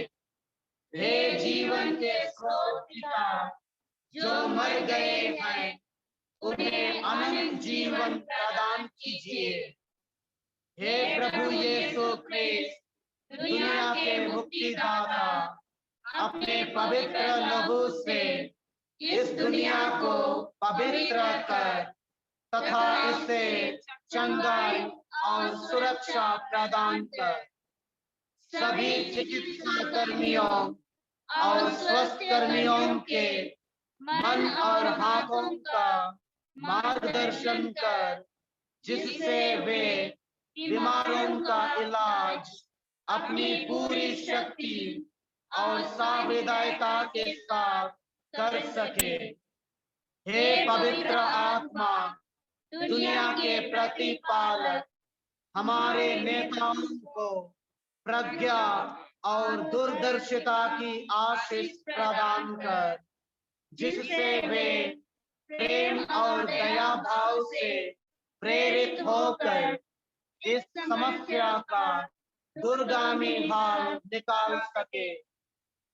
हे जीवन के स्रोत पिता, जो मर गए हैं, उन्हें अनंत जीवन प्रदान कीजिए। हे प्रभु यीशु क्रिस्ट, दुनिया के मुक्तिदाता, अपने पवित्र लहू से इस दुनिया को पवित्र कर तथा इसे चंगाई और सुरक्षा प्रदान कर। सभी चिकित्सा कर्मियों और स्वास्थ्य कर्मियों के मन और हाथों का मार्गदर्शन कर, जिससे वे बीमारों का इलाज अपनी पूरी शक्ति और सावधानता के साथ कर सके। हे पवित्र आत्मा, दुनिया के प्रतिपालक, हमारे नेताओं को प्रज्ञा और दूरदर्शिता की आशीष प्रदान कर, जिससे वे प्रेम और दया भाव से प्रेरित होकर इस समस्या का दूरगामी भाव निकाल सके।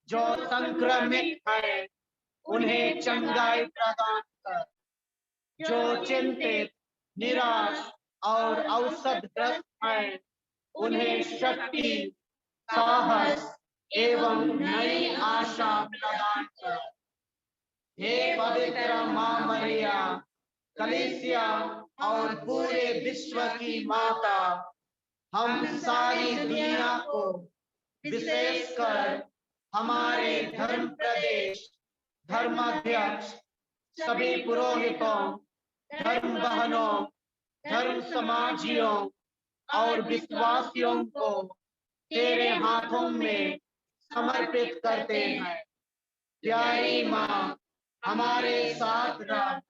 जो संक्रमित है, उन्हें चंगाई प्रदान कर। जो चिंतित, निराश और अवसादग्रस्त हैं, उन्हें शक्ति, साहस एवं नई आशा प्रदान कर। हे पवित्र मां मरिया, कलीसिया और पूरे विश्व की माता, हम सारी दुनिया को, विशेषकर हमारे धर्म प्रदेश, धर्माध्यक्ष, सभी पुरोहितों, धर्म बहनों, धर्म समाजियों और विश्वासियों को तेरे हाथों में समर्पित करते हैं। प्यारी माँ, हमारे साथ रह,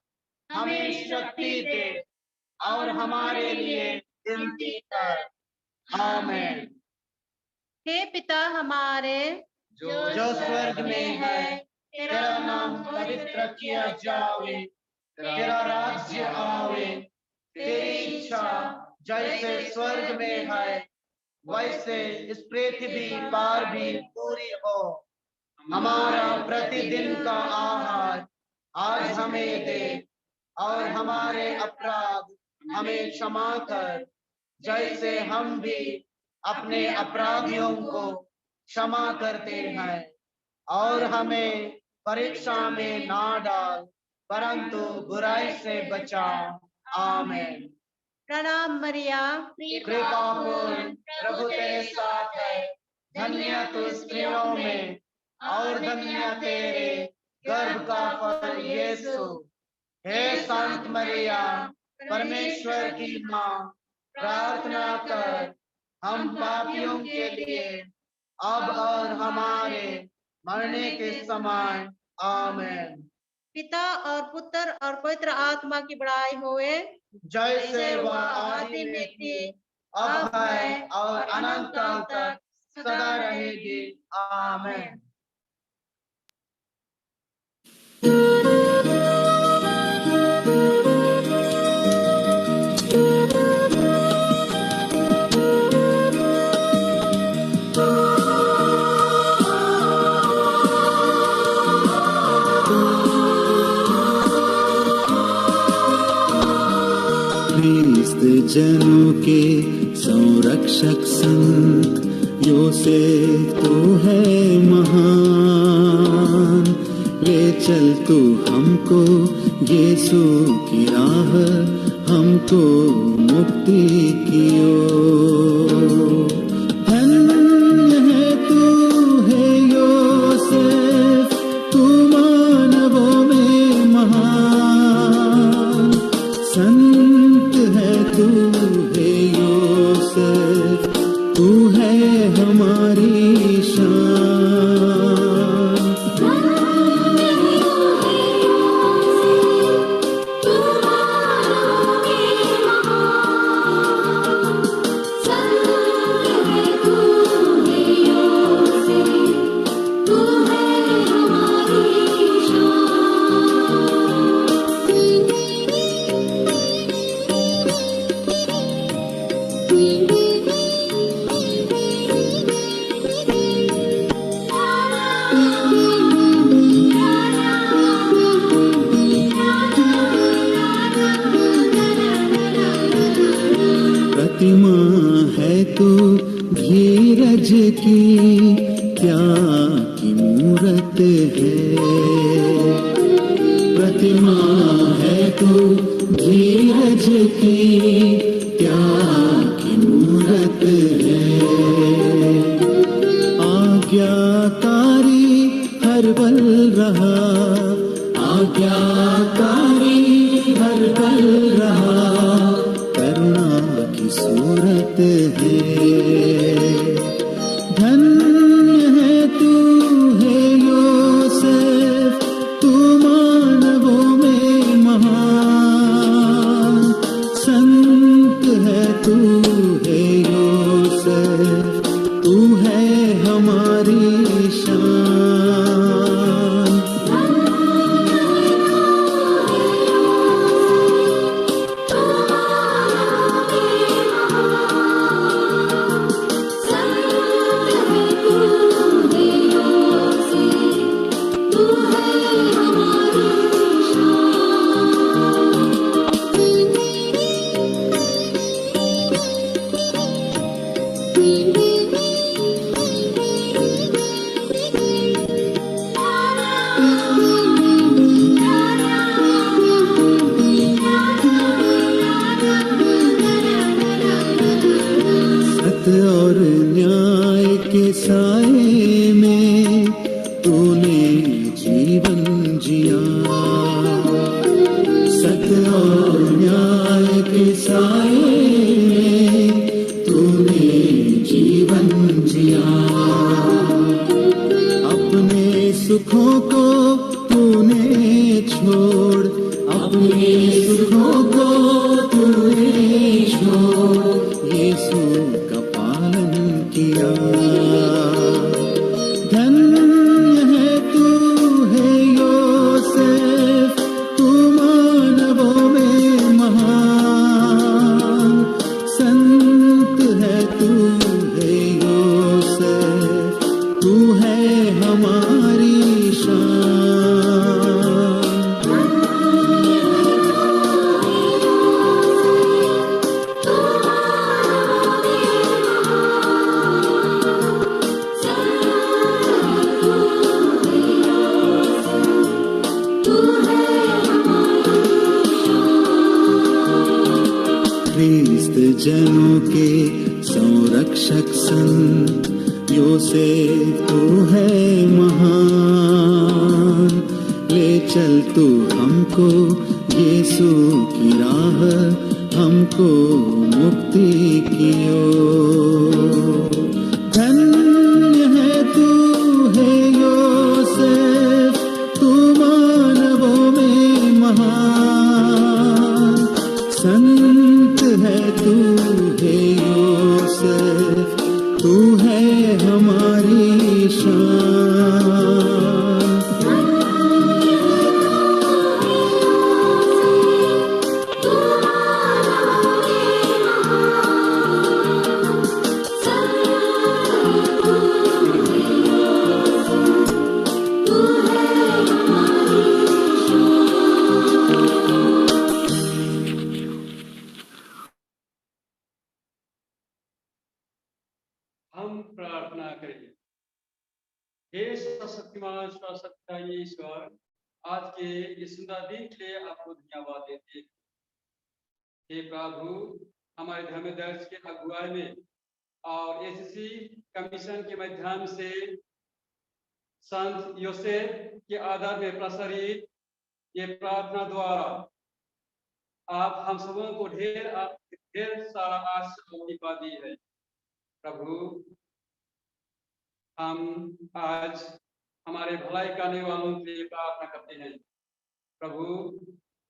हमें शक्ति दे और हमारे लिए विनती कर। आमीन। हे पिता हमारे जो स्वर्ग में है, तेरा नाम पवित्र किया जावे, तेरा राज्य आवे, तेरी इच्छा जैसे स्वर्ग में है, वैसे इस पृथ्वी पर भी पूरी हो। हमारा प्रतिदिन का आहार आज हमें दे और हमारे अपराध हमें क्षमा कर, जैसे हम भी अपने अपराधियों को क्षमा करते हैं, और हमें परीक्षा में ना डाल, परंतु बुराई से बचा। आमीन। प्रणाम मरिया, कृपापूर्ण प्रभु तेरे साथ है, धन्य तू स्त्रियों में और धन्य तेरे गर्भ का फल यीशु। हे संत मरिया, परमेश्वर की माँ, प्रार्थना कर हम पापियों के लिए अब और हमारे मरने के समय। आमीन। पिता और पुत्र और पवित्र आत्मा की बड़ाई होए, जैसे वह आदि में थी, अब है और अनंत काल तक सदा रहेगी। आमीन। जनों के संरक्षक संत योसेफ तू है महान, ले चल तू हमको यीशु की राह, हमको मुक्ति की ओर। धन्य है तू है योसेफ, तू मानवों में महान, संत है तू है योसेफ, तू है हमारी शान। प्रतिमा है तू धीरज की, क्या की मूरत है। प्रतिमा है तू धीरज की, क्या की मूरत है। आज्ञाकारी हर पल रहा, आज्ञाकारी हर पल रहा, करुणा की सूरत है। धन्य है तू है योसेफ, तू मानवों में महान, संत है तू है योसेफ, तू है हमारी शान। और न्याय के साए में तूने जीवन जिया, सत्य और न्याय के साए में तूने जीवन जिया। अपने सुखों को तूने छोड़, अपने सुखों को तूने छोड़, यीशु का पालन किया। धन्य है तू है योसेफ, तू मानवों में महान, संत है तू है योसेफ, तू है हमारी शान। ख्रीस्त जनों के संरक्षक संत योसेफ तू है महान, ले चल तू हमको यीशु की राह, हमको मुक्ति की ओर। धन्य है तू है योसेफ, तू मानवों में महान, संत है तू है योसेफ, तू है हमारी शान। परमेश्वर सर्वशक्तिमान ईश्वर, आज के इस सुंदर दिन के लिए आपको धन्यवाद देते हैं। हे प्रभु, हमारे धर्मदर्श के अगुवाई में और एसएससी कमीशन के माध्यम से संत योसेफ के आधार में प्रसारित ये प्रार्थना द्वारा आप हम सबों को ढेर सारा आशीर्वाद दी है। प्रभु, हम आज हमारे भलाई करने वालों के लिए प्रार्थना करते हैं। प्रभु,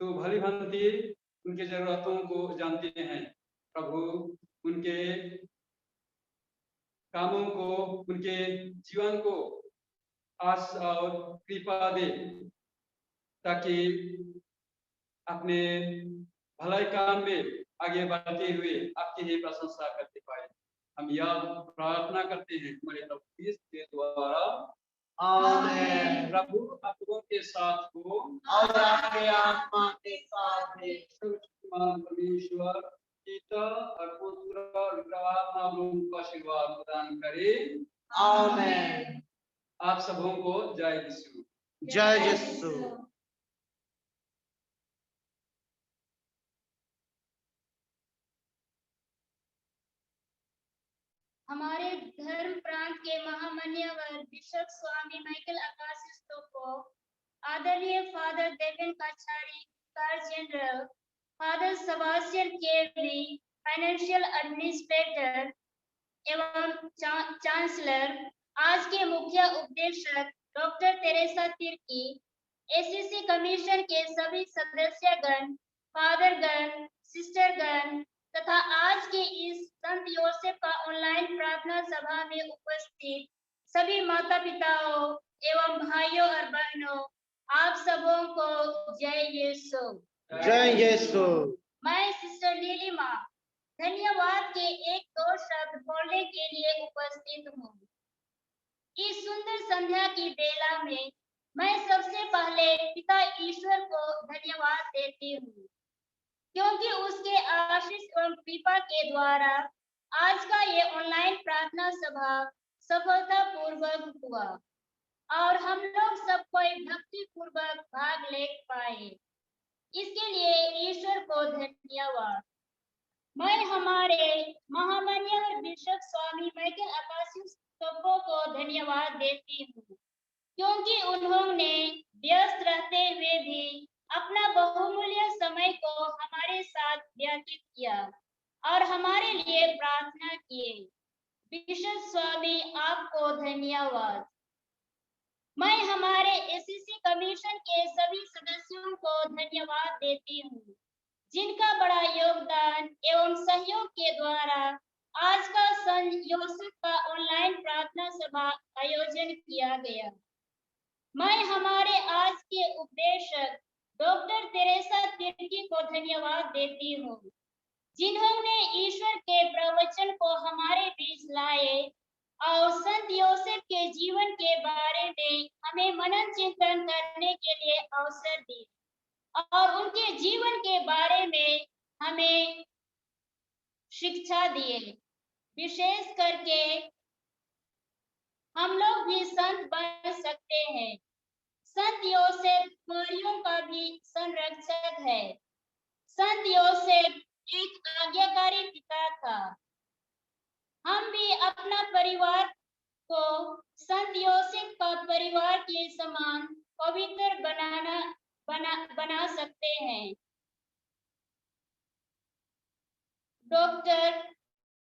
तू भली भांति उनकी जरूरतों को जानते हैं। प्रभु, उनके कामों को, उनके जीवन को आश और कृपा दे, ताकि अपने भलाई काम में आगे बढ़ते हुए आपकी ही प्रशंसा करते पाए। हम यह प्रार्थना करते हैं हमारे प्रभु यीशु के द्वारा, आमीन। प्रभु आप लोगों के साथ हो और आपके आत्मा के साथ भी। सर्वशक्तिमान परमेश्वर पिता और पुत्र और आत्मा लोगों को आशीर्वाद प्रदान करे। आमीन। आप सबों को जय यीशु। जय यीशु। हमारे धर्म प्रांत के महामान्यवर बिशप स्वामी माइकल आकाशिष को आदरणीय father Deven Kachari, vicar general, father Sebastian Kevali, financial administrator एवं चांसलर, आज के मुख्य उपदेशक doctor Teresa Tirkey, SSC commission के सभी सदस्यगण, फादरगण, सिस्टरगण तथा आज के इस संत योसेफ का ऑनलाइन प्रार्थना सभा में उपस्थित सभी माता पिताओं एवं भाइयों और बहनों, आप सबों को जय यीशु। जय यीशु। मैं सिस्टर लीलिमा धन्यवाद के एक दो शब्द बोलने के लिए उपस्थित हूँ। इस सुंदर संध्या की बेला में मैं सबसे पहले पिता ईश्वर को धन्यवाद देती हूँ, क्योंकि उसके आशीष एवं कृपा के द्वारा आज का ये ऑनलाइन प्रार्थना सभा सफलतापूर्वक हुआ और हम लोग सब कोई भक्ति पूर्वक भाग ले पाए। इसके लिए ईश्वर को धन्यवाद। मैं हमारे महामान्य बिशप स्वामी माइकल आकाशिष को धन्यवाद देती हूँ, क्योंकि उन्होंने व्यस्त रहते हुए भी अपना बहुमूल्य समय को हमारे साथ व्यतीत किया और हमारे लिए प्रार्थना किए। बिशप स्वामी, आपको धन्यवाद। मैं हमारे एसएससी कमीशन के सभी सदस्यों को धन्यवाद देती हूँ, जिनका बड़ा योगदान एवं सहयोग के द्वारा आज का संत योसेफ का ऑनलाइन प्रार्थना सभा आयोजन किया गया। मैं हमारे आज के उपदेशक डॉक्टर तेरेसा तिर्की को धन्यवाद देती हूँ, जिन्होंने ईश्वर के प्रवचन को हमारे बीच लाए और संत योसेफ के जीवन के बारे में हमें मनन चिंतन करने के लिए अवसर दी और उनके जीवन के बारे में हमें शिक्षा दिए। विशेष करके हम लोग भी संत बन सकते हैं। संत योसेफ कुंवारियों का भी संरक्षक है। संत योसेफ एक आज्ञाकारी पिता था। हम भी अपना परिवार को संत योसेफ का परिवार के समान पवित्र बना सकते हैं। डॉक्टर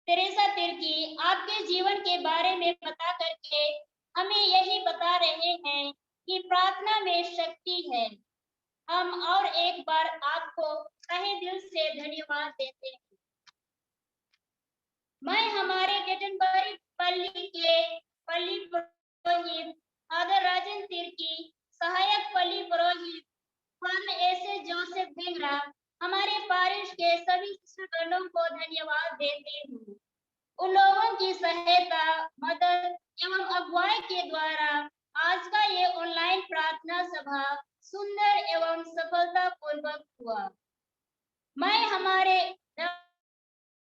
तेरेसा तिर्की आपके जीवन के बारे में बता करके हमें यही बता रहे हैं कि प्रार्थना में शक्ति है। हम और एक बार आपको तहे दिल से धन्यवाद देते हैं। मैं हमारे गेटनबरी पल्ली के पल्ली पुरोहित फादर राजन तिर्की, सहायक पल्ली पुरोहित फादर एस जोसेफ बेंगरा, हमारे पारिश के सभी शिष्यगणों को धन्यवाद देती हूँ। उन लोगों की सहायता, मदद एवं अगुवाई के द्वारा आज का ये ऑनलाइन प्रार्थना सभा सुंदर एवं सफलतापूर्वक हुआ। मैं हमारे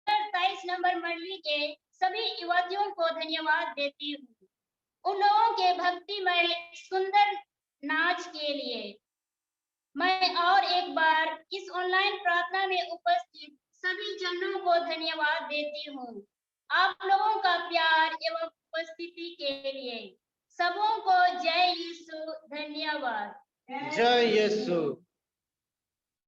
23 नंबर मंडली के सभी युवतियों को धन्यवाद देती हूँ, उन लोगों के भक्तिमय सुंदर नाच के लिए। मैं और एक बार इस ऑनलाइन प्रार्थना में उपस्थित सभी जनों को धन्यवाद देती हूँ, आप लोगों का प्यार एवं उपस्थिति के लिए। सबों को जय यीशु, धन्यवाद। जय यीशु।